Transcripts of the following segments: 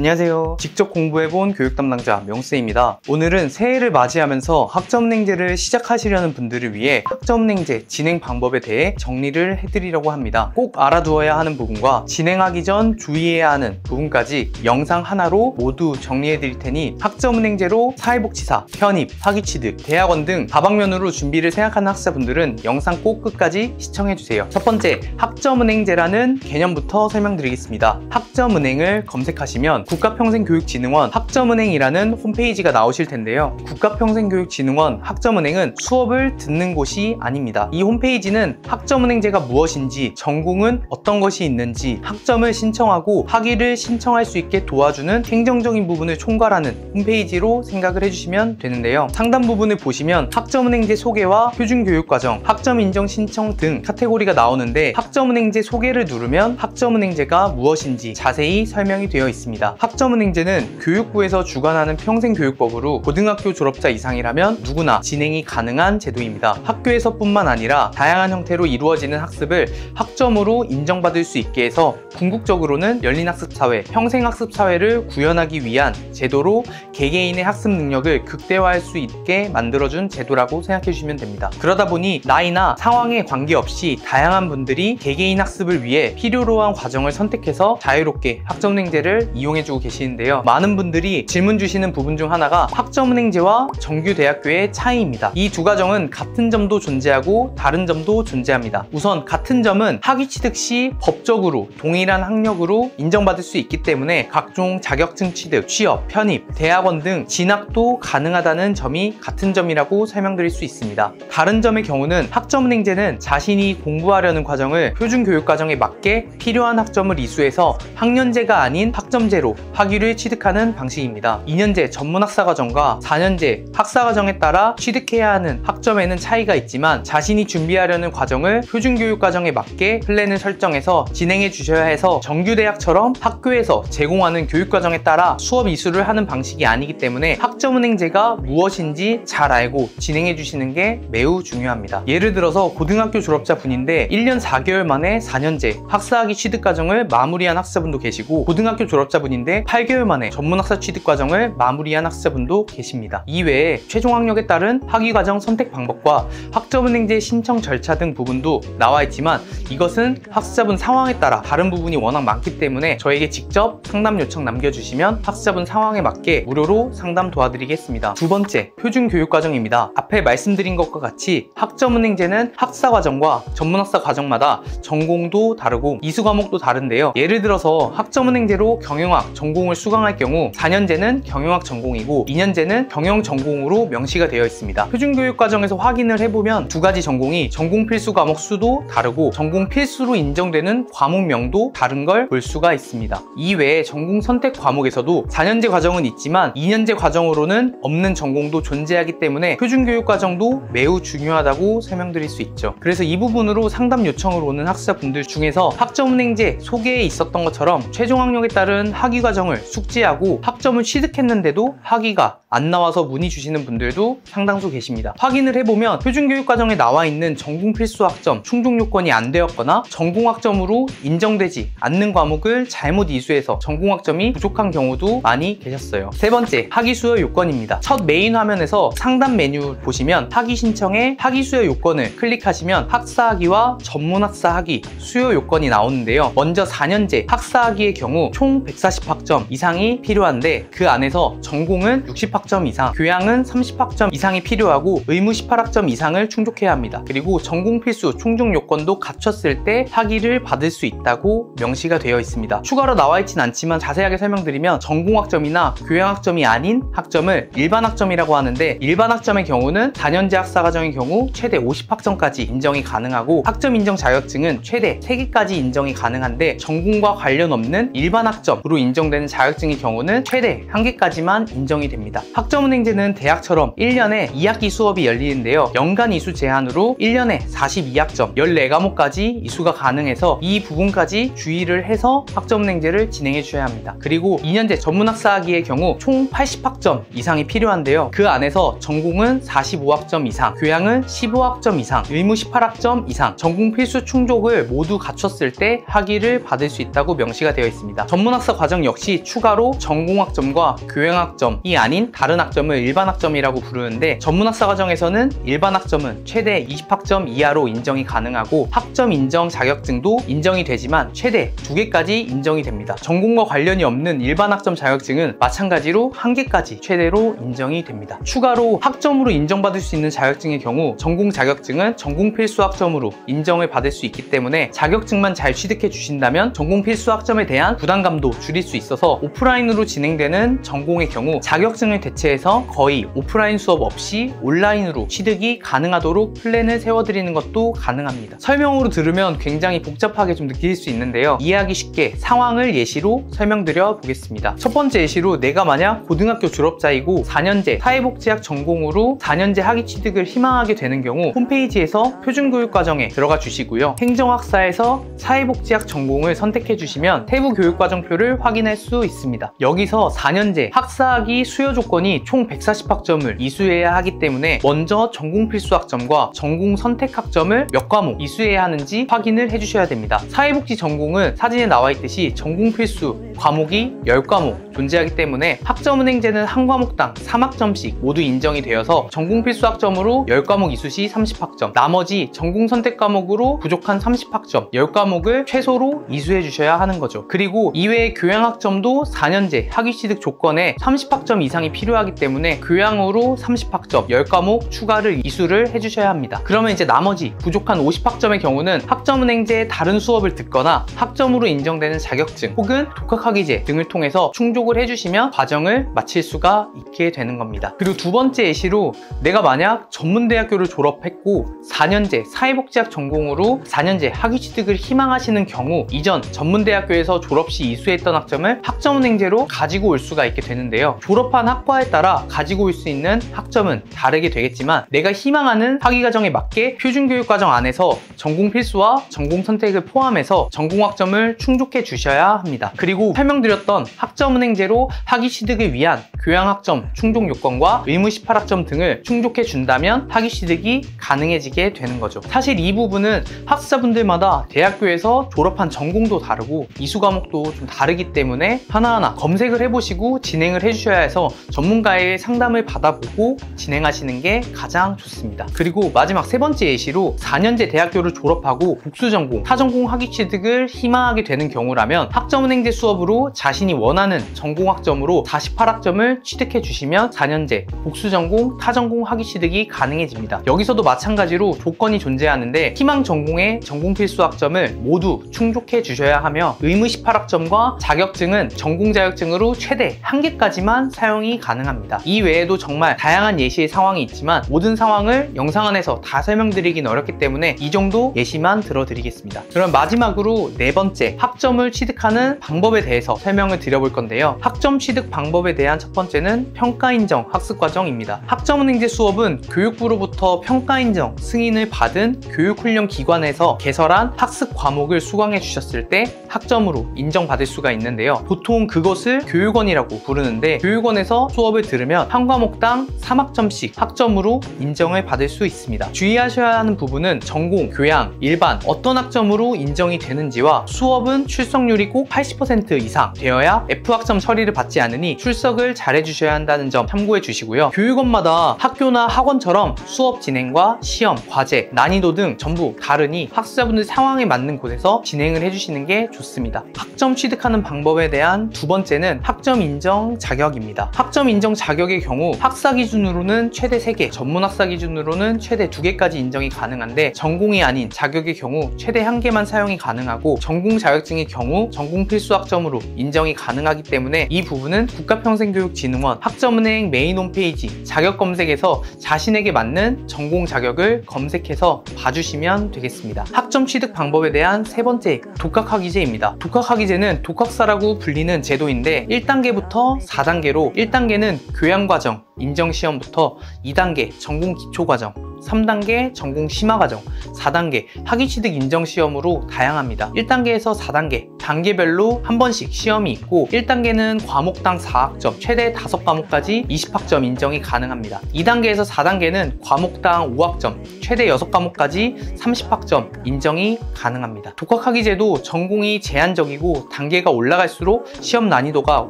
안녕하세요. 직접 공부해본 교육 담당자 명쌤입니다. 오늘은 새해를 맞이하면서 학점은행제를 시작하시려는 분들을 위해 학점은행제 진행 방법에 대해 정리를 해드리려고 합니다. 꼭 알아두어야 하는 부분과 진행하기 전 주의해야 하는 부분까지 영상 하나로 모두 정리해드릴 테니 학점은행제로 사회복지사, 편입, 학위취득, 대학원 등 다방면으로 준비를 생각하는 학생분들은 영상 꼭 끝까지 시청해주세요. 첫 번째, 학점은행제라는 개념부터 설명드리겠습니다. 학점은행을 검색하시면 국가평생교육진흥원 학점은행이라는 홈페이지가 나오실 텐데요. 국가평생교육진흥원 학점은행은 수업을 듣는 곳이 아닙니다. 이 홈페이지는 학점은행제가 무엇인지, 전공은 어떤 것이 있는지, 학점을 신청하고 학위를 신청할 수 있게 도와주는 행정적인 부분을 총괄하는 홈페이지로 생각을 해주시면 되는데요. 상단 부분을 보시면 학점은행제 소개와 표준교육과정, 학점인정 신청 등 카테고리가 나오는데, 학점은행제 소개를 누르면 학점은행제가 무엇인지 자세히 설명이 되어 있습니다. 학점은행제는 교육부에서 주관하는 평생교육법으로 고등학교 졸업자 이상이라면 누구나 진행이 가능한 제도입니다. 학교에서뿐만 아니라 다양한 형태로 이루어지는 학습을 학점으로 인정받을 수 있게 해서 궁극적으로는 열린학습사회, 평생학습사회를 구현하기 위한 제도로 개개인의 학습 능력을 극대화할 수 있게 만들어준 제도라고 생각해 주시면 됩니다. 그러다 보니 나이나 상황에 관계없이 다양한 분들이 개개인 학습을 위해 필요로 한 과정을 선택해서 자유롭게 학점은행제를 이용해주고 계시는데요. 많은 분들이 질문 주시는 부분 중 하나가 학점은행제와 정규대학교의 차이입니다. 이 두 과정은 같은 점도 존재하고 다른 점도 존재합니다. 우선 같은 점은 학위취득 시 법적으로 동일한 학력으로 인정받을 수 있기 때문에 각종 자격증 취득, 취업, 편입, 대학원 등 진학도 가능하다는 점이 같은 점이라고 설명드릴 수 있습니다. 다른 점의 경우는 학점은행제는 자신이 공부하려는 과정을 표준교육과정에 맞게 필요한 학점을 이수해서 학년제가 아닌 학점제로 학위를 취득하는 방식입니다. 2년제 전문학사과정과 4년제 학사과정에 따라 취득해야 하는 학점에는 차이가 있지만 자신이 준비하려는 과정을 표준교육과정에 맞게 플랜을 설정해서 진행해 주셔야 해서 정규대학처럼 학교에서 제공하는 교육과정에 따라 수업 이수를 하는 방식이 아니기 때문에 학점은행제가 무엇인지 잘 알고 진행해 주시는 게 매우 중요합니다. 예를 들어서 고등학교 졸업자 분인데 1년 4개월 만에 4년제 학사학위 취득과정을 마무리한 학생분도 계시고, 고등학교 졸업자분인데 8개월 만에 전문학사 취득과정을 마무리한 학생분도 계십니다. 이외에 최종 학력에 따른 학위과정 선택 방법과 학점은행제 신청 절차 등 부분도 나와 있지만, 이것은 학생분 상황에 따라 다른 부분이 워낙 많기 때문에 저에게 직접 상담 요청 남겨주시면 학생분 상황에 맞게 무료로 상담 도와드리겠습니다. 두 번째, 표준교육과정입니다. 앞에 말씀드린 것과 같이 학점은행제는 학사과정과 전문학사 과정마다 전공도 다르고 이수 과목도 다른데요. 예를 들어서 학점은행제로 경영학 전공을 수강할 경우 4년제는 경영학 전공이고 2년제는 경영 전공으로 명시가 되어 있습니다. 표준교육과정에서 확인을 해보면 두 가지 전공이 전공 필수 과목 수도 다르고 전공 필수로 인정되는 과목명도 다른 걸 볼 수가 있습니다. 이외에 전공 선택 과목에서도 4년제 과정은 있지만 2년제 과정으로는 없는 전공도 존재하기 때문에 표준교육과정도 매우 중요하다고 설명드릴 수 있죠. 그래서 이 부분으로 상담 요청을 오는 학생분들 중에서 학점은행제 소개에 있었던 것처럼 최종 학력에 따른 학위과정을 숙지하고 학점을 취득했는데도 학위가 안 나와서 문의 주시는 분들도 상당수 계십니다. 확인을 해보면 표준교육과정에 나와 있는 전공 필수 학점 충족 요건이 안 되었거나 전공학점으로 인정되지 않는 과목을 잘못 이수해서 전공학점이 부족한 경우도 많이 계셨어요. 세 번째, 학위 수여 요건입니다. 첫 메인 화면에서 상단 메뉴 보시면 학위 신청에 학위 수여 요건을 클릭하시면 학사학위와 전문학사 학위 수요 요건이 나오는데요. 먼저 4년제 학사학위의 경우 총 140학점 이상이 필요한데, 그 안에서 전공은 60학점 이상, 교양은 30학점 이상이 필요하고 의무 18학점 이상을 충족해야 합니다. 그리고 전공 필수 충족 요건도 갖췄을 때 학위를 받을 수 있다고 명시가 되어 있습니다. 추가로 나와 있진 않지만 자세하게 설명드리면 전공학점이나 교양학점이 아닌 학점을 일반학점이라고 하는데, 일반학점의 경우는 4년제 학사과정의 경우 최대 50학점까지 인정이 가능하고 학점 인정 자격증은 최대 3개까지 인정이 가능한데, 전공과 관련 없는 일반 학점으로 인정되는 자격증의 경우는 최대 1개까지만 인정이 됩니다. 학점은행제는 대학처럼 1년에 2학기 수업이 열리는데요. 연간 이수 제한으로 1년에 42학점 14과목까지 이수가 가능해서 이 부분까지 주의를 해서 학점은행제를 진행해 주셔야 합니다. 그리고 2년제 전문학사학위의 경우 총 80학점 이상이 필요한데요. 그 안에서 전공은 45학점 이상, 교양은 15학점 이상, 의무 18학점 이상, 전공 필수 충족을 모두 갖췄을 때 학위를 받을 수 있다고 명시가 되어 있습니다. 전문학사 과정 역시 추가로 전공학점과 교양학점이 아닌 다른 학점을 일반학점이라고 부르는데, 전문학사 과정에서는 일반학점은 최대 20학점 이하로 인정이 가능하고 학점 인정 자격증도 인정이 되지만 최대 2개까지 인정이 됩니다. 전공과 관련이 없는 일반학점 자격증은 마찬가지로 1개까지 최대로 인정이 됩니다. 추가로 학점으로 인정받을 수 있는 자격증의 경우 전공 자격증은 전공 필수 학점으로 인정을 받을 수 있기 때문에 자격증만 잘 취득해 주신다면 전공 필수 학점에 대한 부담감도 줄일 수 있어서 오프라인으로 진행되는 전공의 경우 자격증을 대체해서 거의 오프라인 수업 없이 온라인으로 취득이 가능하도록 플랜을 세워드리는 것도 가능합니다. 설명으로 들으면 굉장히 복잡하게 좀 느낄 수 있는데요. 이해하기 쉽게 상황을 예시로 설명드려 보겠습니다. 첫 번째 예시로 내가 만약 고등학교 졸업자이고 4년제 사회복지학 전공으로 4년제 학위 취득을 희망하게 되는 경우 홈페이지에서 표준교육과정에 들어가 주시고요. 행정학사에서 사회복지학 전공을 선택해 주시면 세부 교육과정표를 확인할 수 있습니다. 여기서 4년제 학사학위 수요 조건이 총 140학점을 이수해야 하기 때문에 먼저 전공 필수 학점과 전공 선택 학점을 몇 과목 이수해야 하는지 확인을 해주셔야 됩니다. 사회복지 전공은 사진에 나와 있듯이 전공 필수 과목이 10과목 존재하기 때문에 학점은행제는 한 과목당 3학점씩 모두 인정이 되어서 전공 필수 학점으로 10과목 이수 시 30학점, 나머지 전공 선택 과목으로 부족한 30학점 10과목을 최소로 이수해 주셔야 하는 거죠. 그리고 이외의 교양학점도 4년제 학위 취득 조건에 30학점 이상이 필요하기 때문에 교양으로 30학점 10과목 추가를 이수를 해주셔야 합니다. 그러면 이제 나머지 부족한 50학점의 경우는 학점은행제 다른 수업을 듣거나 학점으로 인정되는 자격증 혹은 독학학위제 등을 통해서 충족을 해주시면 과정을 마칠 수가 있게 되는 겁니다. 그리고 두 번째 예시로 내가 만약 전문대학교를 졸업했고 4년제 사회복지학 전공으로 4년제 학위 취득을 희망하시는 경우 이전 전문대학교에서 졸업 시 이수했던 학점을 학점은행제로 가지고 올 수가 있게 되는데요. 졸업한 학과에 따라 가지고 올 수 있는 학점은 다르게 되겠지만 내가 희망하는 학위 과정에 맞게 표준교육과정 안에서 전공 필수와 전공 선택을 포함해서 전공 학점을 충족해 주셔야 합니다. 그리고 설명드렸던 학점은행제로 학위 취득을 위한 교양학점 충족 요건과 의무 18학점 등을 충족해 준다면 학위 취득이 가능해지게 되는 거죠. 사실 이 부분은 학사분들마다 대학교에서 졸업한 전공도 다르고 이수 과목도 좀 다르기 때문에 하나하나 검색을 해보시고 진행을 해주셔야 해서 전문가의 상담을 받아보고 진행하시는 게 가장 좋습니다. 그리고 마지막 세 번째 예시로 4년제 대학교를 졸업하고 복수전공, 타전공 학위 취득을 희망하게 되는 경우라면 학점은행제 수업으로 자신이 원하는 전공학점으로 48학점을 취득해 주시면 4년제 복수전공, 타전공 학위 취득이 가능해집니다. 여기서도 마찬가지로 조건이 존재하는데 희망 전공의 전공 필수 학점을 모두 충족해 주셔야 하며 의무 18학점과 자격증은 전공 자격증으로 최대 1개까지만 사용이 가능합니다. 이 외에도 정말 다양한 예시의 상황이 있지만 모든 상황을 영상 안에서 다 설명드리긴 어렵기 때문에 이 정도 예시만 들어드리겠습니다. 그럼 마지막으로 네 번째 학점을 취득하는 방법에 대해서 설명을 드려볼 건데요. 학점 취득 방법에 대한 첫 번째는 평가인정 학습과정입니다. 학점은행제 수업은 교육부로부터 평가인정 승인을 받은 교육훈련 기관에서 개설한 학습 과목을 수강해 주셨을 때 학점으로 인정받을 수가 있는데요. 보통 그것을 교육원이라고 부르는데 교육원에서 수업을 들으면 한 과목당 3학점씩 학점으로 인정을 받을 수 있습니다. 주의하셔야 하는 부분은 전공, 교양, 일반 어떤 학점으로 인정이 되는지와 수업은 출석률이 꼭 80% 이상 되어야 F학점 처리를 받지 않으니 출석을 잘 해주셔야 한다는 점 참고해 주시고요. 교육원마다 학교나 학원처럼 수업 진행과 시험, 과제, 난이도 등 전부 다르니 학습자분들 상황에 맞는 곳에서 진행을 해주시는 게 좋습니다. 학점 취득하는 방법에 대한 두 번째는 학점 인정 자격입니다. 학점 인정 자격의 경우 학사 기준으로는 최대 3개, 전문학사 기준으로는 최대 2개까지 인정이 가능한데 전공이 아닌 자격의 경우 최대 1개만 사용이 가능하고 전공 자격증의 경우 전공 필수 학점으로 인정이 가능하기 때문에 이 부분은 국가평생교육진흥원 학점은행 메인 홈페이지 자격 검색에서 자신에게 맞는 전공 자격을 검색해서 봐주시면 되겠습니다. 학점 취득 방법에 대한 세 번째, 독학학위제입니다. 독학학위제는 독학사라고 불리는 제도인데 1단계부터 4단계로 1단계는 1단계는 교양과정 인정시험부터 2단계 전공 기초과정, 3단계 전공 심화과정, 4단계 학위취득 인정시험으로 다양합니다. 1단계에서 4단계 단계별로 한 번씩 시험이 있고 1단계는 과목당 4학점, 최대 5과목까지 20학점 인정이 가능합니다. 2단계에서 4단계는 과목당 5학점, 최대 6과목까지 30학점 인정이 가능합니다. 독학학위제도 전공이 제한적이고 단계가 올라갈수록 시험 난이도가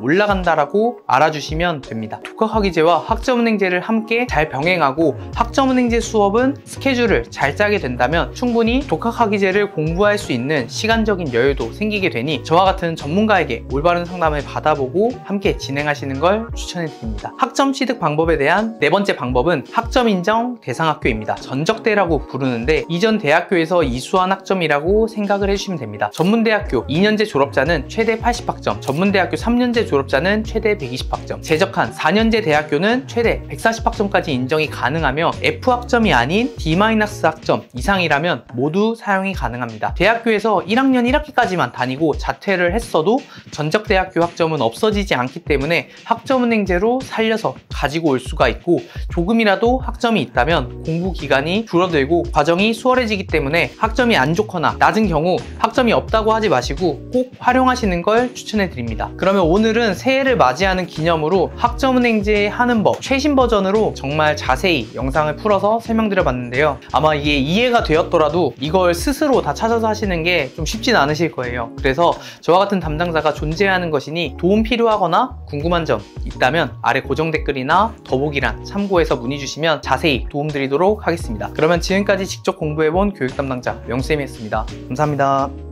올라간다라고 알아주시면 됩니다. 독학학위제와 학점은행제를 함께 잘 병행하고 학점은행제 수업은 스케줄을 잘 짜게 된다면 충분히 독학학위제를 공부할 수 있는 시간적인 여유도 생기게 되니 저와 같은 전문가에게 올바른 상담을 받아보고 함께 진행하시는 걸 추천해 드립니다. 학점 취득 방법에 대한 네 번째 방법은 학점 인정 대상학교입니다. 전적대라고 부르는데 이전 대학교에서 이수한 학점이라고 생각을 해주시면 됩니다. 전문대학교 2년제 졸업자는 최대 80학점, 전문대학교 3년제 졸업자는 최대 120학점, 재적한 4년제 대학교는 최대 140학점까지 인정이 가능하며 F학점이 아닌 D-학점 이상이라면 모두 사용이 가능합니다. 대학교에서 1학년 1학기까지만 다니고 자퇴를 했어도 전적대학교 학점은 없어지지 않기 때문에 학점은행제로 살려서 가지고 올 수가 있고 조금이라도 학점이 있다면 공부 기간이 줄어들고 과정이 수월해지기 때문에 학점이 안 좋거나 낮은 경우 학점이 없다고 하지 마시고 꼭 활용하시는 걸 추천해 드립니다. 그러면 오늘은 새해를 맞이하는 기념으로 학점은행제 하는 법 최신 버전으로 정말 자세히 영상을 풀어서 설명드려 봤는데요. 아마 이게 이해가 되었더라도 이걸 스스로 다 찾아서 하시는 게 좀 쉽진 않으실 거예요. 그래서 저와 같은 담당자가 존재하는 것이니 도움 필요하거나 궁금한 점 있다면 아래 고정 댓글이나 더보기란 참고해서 문의 주시면 자세히 도움드리도록 하겠습니다. 그러면 지금까지 직접 공부해본 교육 담당자 명쌤이었습니다. 감사합니다.